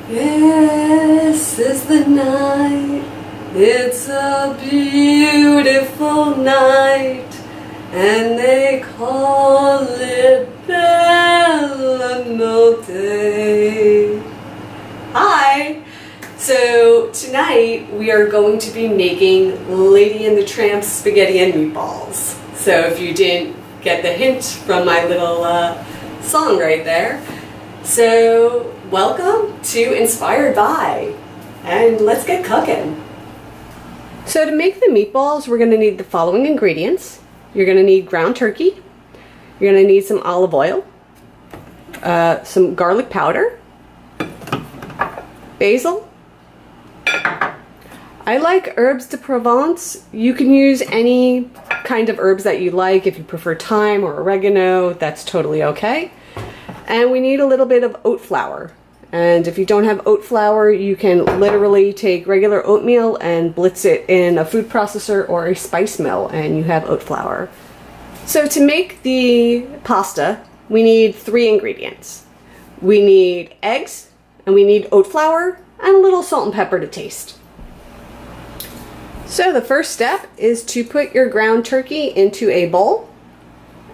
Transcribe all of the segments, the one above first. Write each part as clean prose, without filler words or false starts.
This is the night, it's a beautiful night, and they call it Bella Notte. Hi! So tonight we are going to be making Lady and the Tramp spaghetti and meatballs. So if you didn't get the hint from my little song right there, so welcome to Inspired By, and let's get cooking. So to make the meatballs, we're going to need the following ingredients. You're going to need ground turkey, you're going to need some olive oil, some garlic powder, basil. I like herbs de Provence. You can use any kind of herbs that you like. If you prefer thyme or oregano, that's totally okay. And we need a little bit of oat flour. And if you don't have oat flour, you can literally take regular oatmeal and blitz it in a food processor or a spice mill, and you have oat flour. So to make the pasta, we need 3 ingredients. We need eggs, and we need oat flour, and a little salt and pepper to taste. So the first step is to put your ground turkey into a bowl.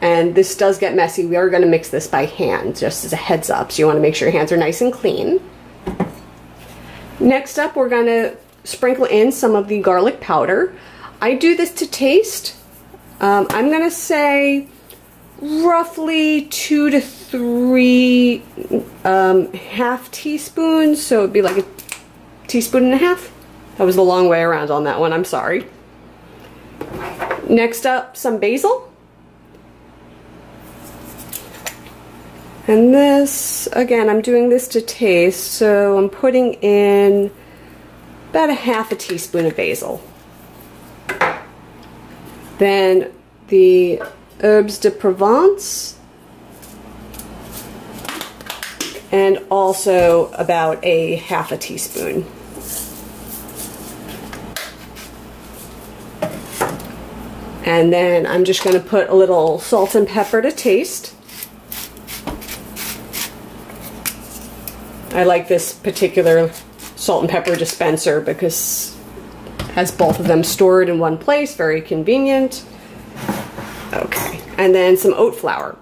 And this does get messy. We are going to mix this by hand, just as a heads up. So you want to make sure your hands are nice and clean. Next up, we're going to sprinkle in some of the garlic powder. I do this to taste. I'm going to say roughly 2 to 3 half teaspoons. So it'd be like a teaspoon and a half. That was the long way around on that one. I'm sorry. Next up, some basil. And this, again, I'm doing this to taste, so I'm putting in about a half a teaspoon of basil. Then the herbes de Provence, and also about a half a teaspoon. And then I'm just going to put a little salt and pepper to taste. I like this particular salt and pepper dispenser because it has both of them stored in one place, very convenient. Okay, and then some oat flour.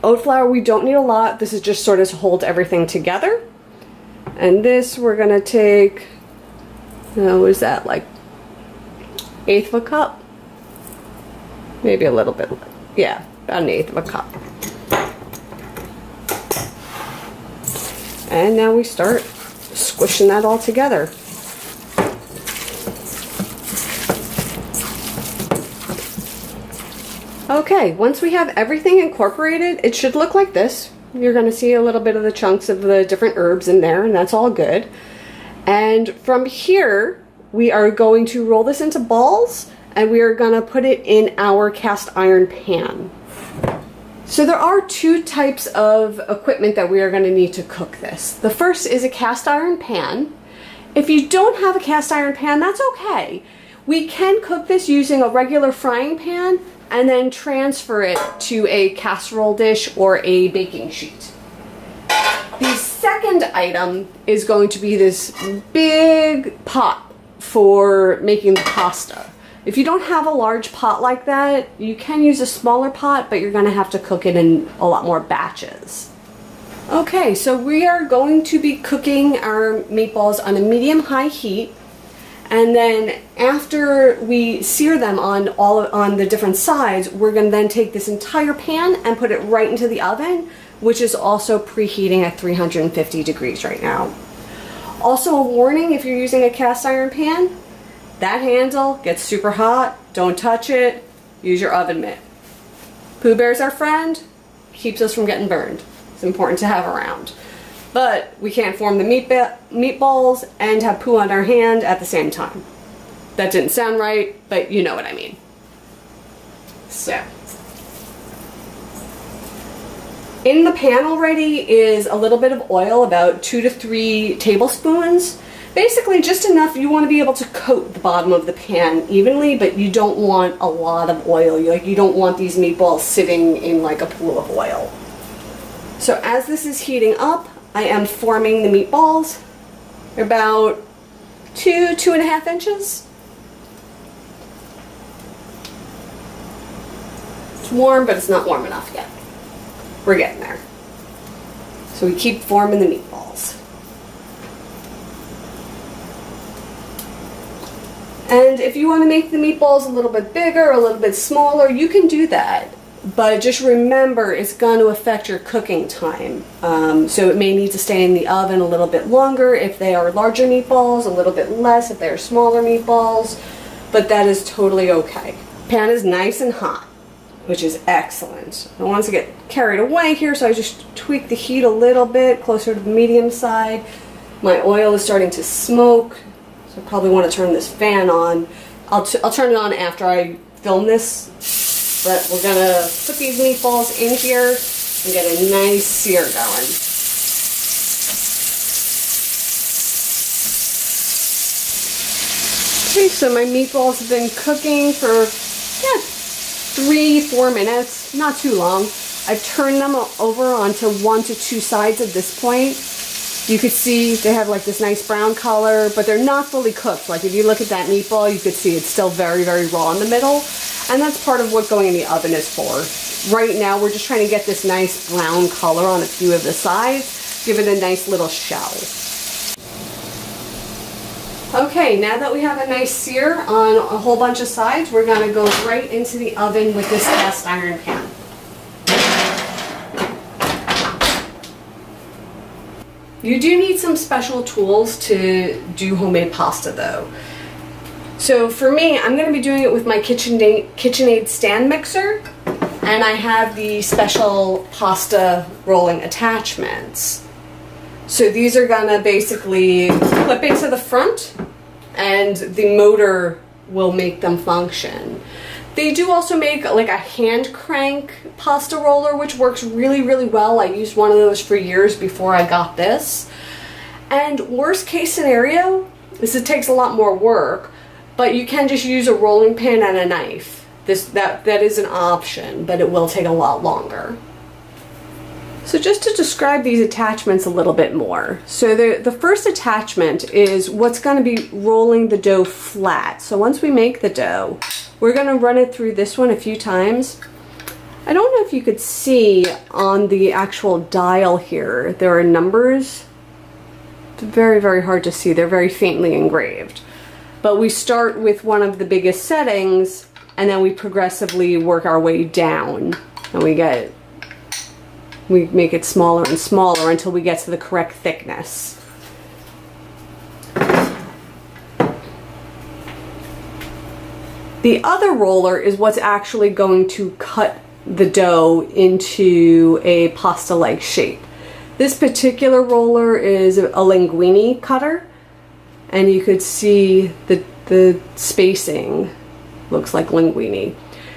Oat flour, we don't need a lot. This is just sort of to hold everything together. And this we're gonna take, what is that, like 1/8 of a cup? Maybe a little bit, yeah, about 1/8 of a cup. And now we start squishing that all together. Okay, once we have everything incorporated, it should look like this. You're going to see a little bit of the chunks of the different herbs in there, and that's all good. And from here, we are going to roll this into balls, and we are going to put it in our cast iron pan. So there are 2 types of equipment that we are going to need to cook this. The first is a cast iron pan. If you don't have a cast iron pan, that's okay. We can cook this using a regular frying pan and then transfer it to a casserole dish or a baking sheet. The second item is going to be this big pot for making the pasta. If you don't have a large pot like that, you can use a smaller pot, but you're going to have to cook it in a lot more batches. Okay, so we are going to be cooking our meatballs on a medium-high heat, and then after we sear them on the different sides, we're going to then take this entire pan and put it right into the oven, which is also preheating at 350 degrees right now. Also a warning, if you're using a cast iron pan, that handle gets super hot, don't touch it, use your oven mitt. Pooh Bear's our friend, keeps us from getting burned. It's important to have around. But we can't form the meatballs and have poo on our hand at the same time. That didn't sound right, but you know what I mean. So, in the pan already is a little bit of oil, about 2 to 3 tablespoons. Basically just enough, you want to be able to coat the bottom of the pan evenly, but you don't want a lot of oil. You don't want these meatballs sitting in like a pool of oil. So as this is heating up, I am forming the meatballs. They're about 2.5 inches. It's warm, but it's not warm enough yet. We're getting there. So we keep forming the meatballs. And if you want to make the meatballs a little bit bigger, a little bit smaller, you can do that. But just remember, it's going to affect your cooking time. So it may need to stay in the oven a little bit longer if they are larger meatballs, a little bit less if they are smaller meatballs, but that is totally okay. Pan is nice and hot, which is excellent. I don't want to get carried away here, so I just tweak the heat a little bit closer to the medium side. My oil is starting to smoke, so I probably want to turn this fan on. I'll turn it on after I film this, but we're gonna put these meatballs in here and get a nice sear going. Okay, so my meatballs have been cooking for 3-4 minutes, not too long. I've turned them over onto 1 to 2 sides at this point. You could see they have like this nice brown color, but they're not fully cooked. Like if you look at that meatball, you could see it's still very, very raw in the middle. And that's part of what going in the oven is for. Right now, we're just trying to get this nice brown color on a few of the sides, give it a nice little shell. Okay, now that we have a nice sear on a whole bunch of sides, we're gonna go right into the oven with this cast iron pan. You do need some special tools to do homemade pasta though. So for me, I'm going to be doing it with my KitchenAid stand mixer, and I have the special pasta rolling attachments. So these are going to basically clip into the front, and the motor will make them function. They do also make like a hand crank pasta roller, which works really, really well. I used one of those for years before I got this. And worst case scenario is it takes a lot more work, but you can just use a rolling pin and a knife. That is an option, but it will take a lot longer. So just to describe these attachments a little bit more. So the first attachment is what's going to be rolling the dough flat. So once we make the dough, we're going to run it through this one a few times. I don't know if you could see on the actual dial here, there are numbers. It's very, very hard to see. They're very faintly engraved. But we start with one of the biggest settings, and then we progressively work our way down, and we make it smaller and smaller until we get to the correct thickness. The other roller is what's actually going to cut the dough into a pasta-like shape. This particular roller is a linguine cutter, and you could see the spacing looks like linguine.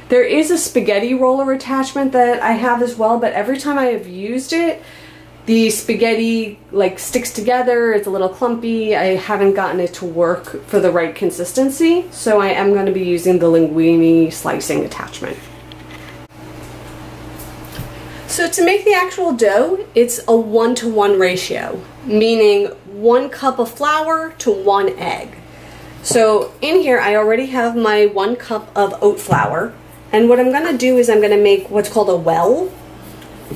There is a spaghetti roller attachment that I have as well, but every time I have used it, the spaghetti like sticks together, it's a little clumpy. I haven't gotten it to work for the right consistency, so I am going to be using the linguine slicing attachment. So to make the actual dough, it's a 1-to-1 ratio, meaning 1 cup of flour to 1 egg. So in here I already have my 1 cup of oat flour, and what I'm going to do is I'm going to make what's called a well,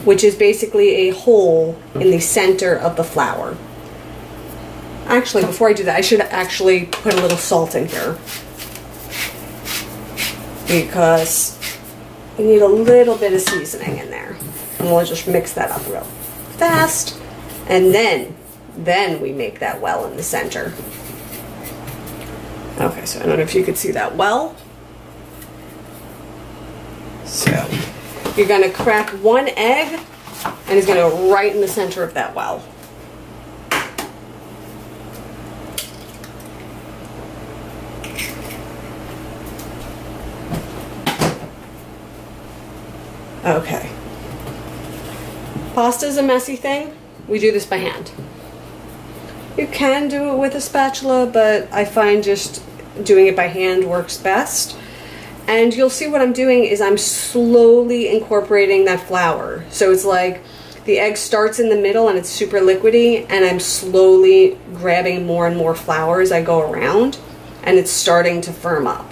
which is basically a hole in the center of the flour. Actually, before I do that, I should actually put a little salt in here, because we need a little bit of seasoning in there. And we'll just mix that up real fast, and then we make that well in the center. Okay, so I don't know if you could see that well. So you're going to crack 1 egg, and it's going to go right in the center of that well. Okay. Pasta is a messy thing. We do this by hand. You can do it with a spatula, but I find just doing it by hand works best. And you'll see what I'm doing is I'm slowly incorporating that flour. So it's like The egg starts in the middle and it's super liquidy, and I'm slowly grabbing more and more flour as I go around, and it's starting to firm up.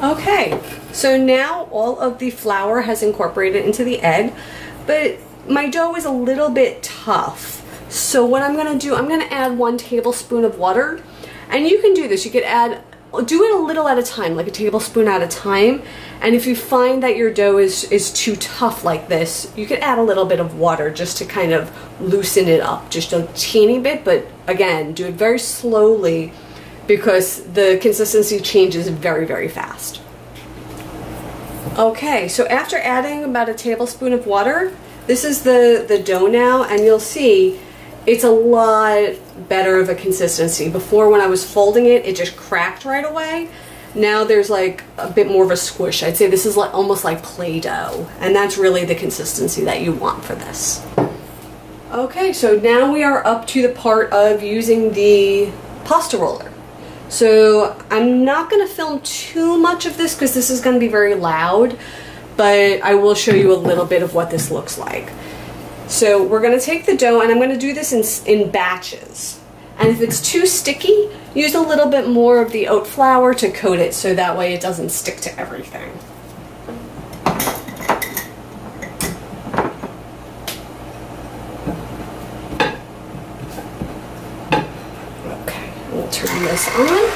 Okay, so now all of the flour has incorporated into the egg, but my dough is a little bit tough. So what I'm gonna do, I'm gonna add 1 tablespoon of water, and you can do this. You could do it a little at a time, like a tablespoon at a time. And if you find that your dough is too tough like this, you could add a little bit of water just to kind of loosen it up, just a teeny bit. But again, do it very slowly because the consistency changes very, very fast. Okay, so after adding about a tablespoon of water, this is the dough now, and you'll see it's a lot better of a consistency. Before, when I was folding it, it just cracked right away. Now there's like a bit more of a squish. I'd say this is like almost like Play-Doh, and that's really the consistency that you want for this. Okay, so now we are up to the part of using the pasta roller. So I'm not going to film too much of this because this is going to be very loud, but I will show you a little bit of what this looks like. So we're going to take the dough, and I'm going to do this in batches. And if it's too sticky, use a little bit more of the oat flour to coat it so that way it doesn't stick to everything. Okay, we'll turn this on.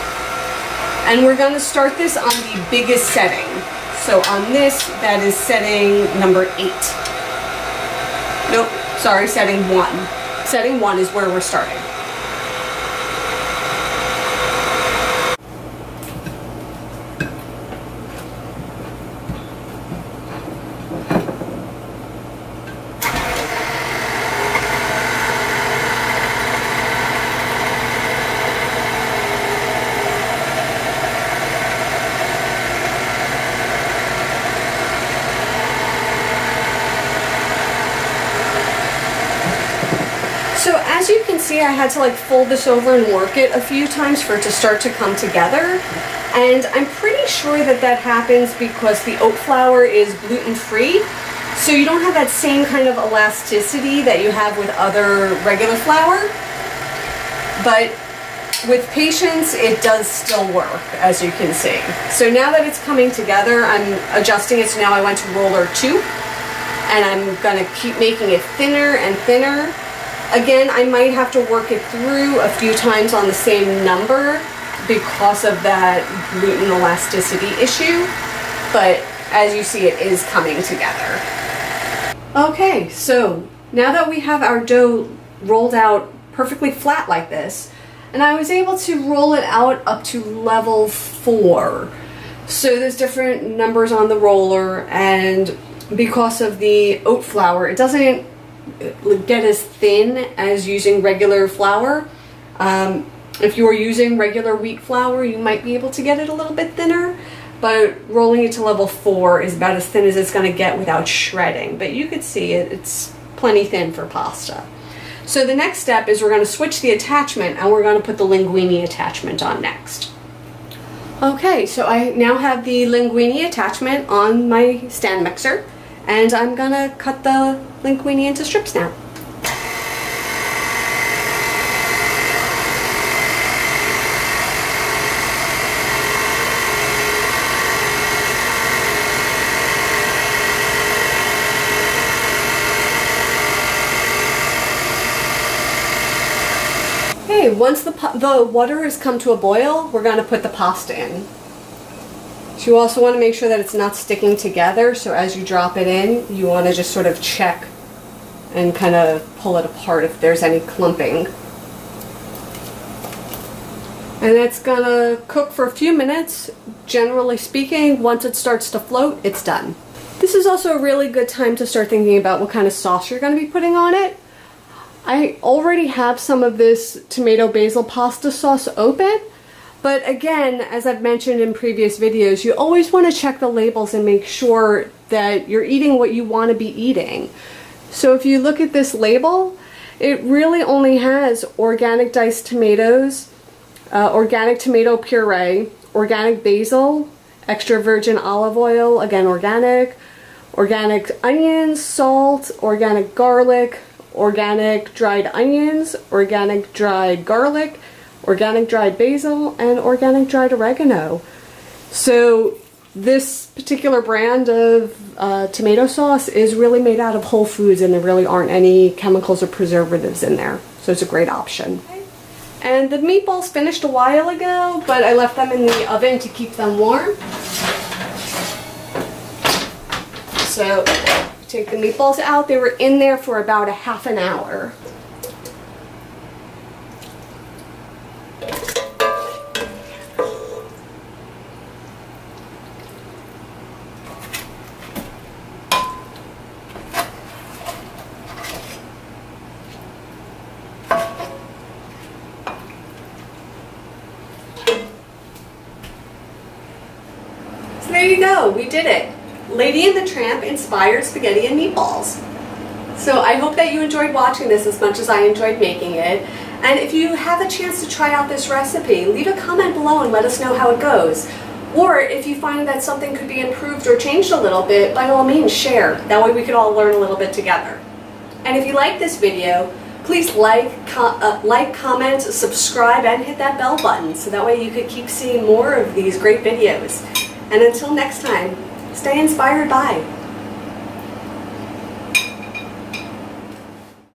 And we're going to start this on the biggest setting. So on this, that is setting number 8. Nope, sorry, setting 1. Setting 1 is where we're starting. So as you can see, I had to like fold this over and work it a few times for it to start to come together. And I'm pretty sure that that happens because the oat flour is gluten-free. So you don't have that same kind of elasticity that you have with other regular flour. But with patience, it does still work, as you can see. So now that it's coming together, I'm adjusting it. So now I went to roller 2. And I'm gonna keep making it thinner and thinner. Again, I might have to work it through a few times on the same number because of that gluten elasticity issue, but as you see, it is coming together. Okay, so now that we have our dough rolled out perfectly flat like this, and I was able to roll it out up to level 4. So there's different numbers on the roller, and because of the oat flour, it doesn't get as thin as using regular flour. If you were using regular wheat flour, you might be able to get it a little bit thinner, but rolling it to level 4 is about as thin as it's going to get without shredding. But you could see it's plenty thin for pasta. So the next step is we're going to switch the attachment, and we're going to put the linguine attachment on next. Okay, so I now have the linguine attachment on my stand mixer, and I'm going to cut the linguine into strips now. Okay, once the water has come to a boil, we're going to put the pasta in. So you also want to make sure that it's not sticking together, so as you drop it in, you want to just sort of check and kind of pull it apart if there's any clumping. And it's going to cook for a few minutes. Generally speaking, once it starts to float, it's done. This is also a really good time to start thinking about what kind of sauce you're going to be putting on it. I already have some of this tomato basil pasta sauce open. But again, as I've mentioned in previous videos, you always want to check the labels and make sure that you're eating what you want to be eating. So if you look at this label, it really only has organic diced tomatoes, organic tomato puree, organic basil, extra virgin olive oil, again organic, organic onions, salt, organic garlic, organic dried onions, organic dried garlic, organic dried basil, and organic dried oregano. So this particular brand of tomato sauce is really made out of whole foods, and there really aren't any chemicals or preservatives in there. So it's a great option. And the meatballs finished a while ago, but I left them in the oven to keep them warm. So take the meatballs out. They were in there for about a half an hour. So there you go, we did it. Lady and the Tramp inspired spaghetti and meatballs. So I hope that you enjoyed watching this as much as I enjoyed making it. And if you have a chance to try out this recipe, leave a comment below and let us know how it goes. Or if you find that something could be improved or changed a little bit, by all means share. That way we could all learn a little bit together. And if you like this video, please like, comment, subscribe, and hit that bell button so that way you could keep seeing more of these great videos. And until next time, stay inspired by.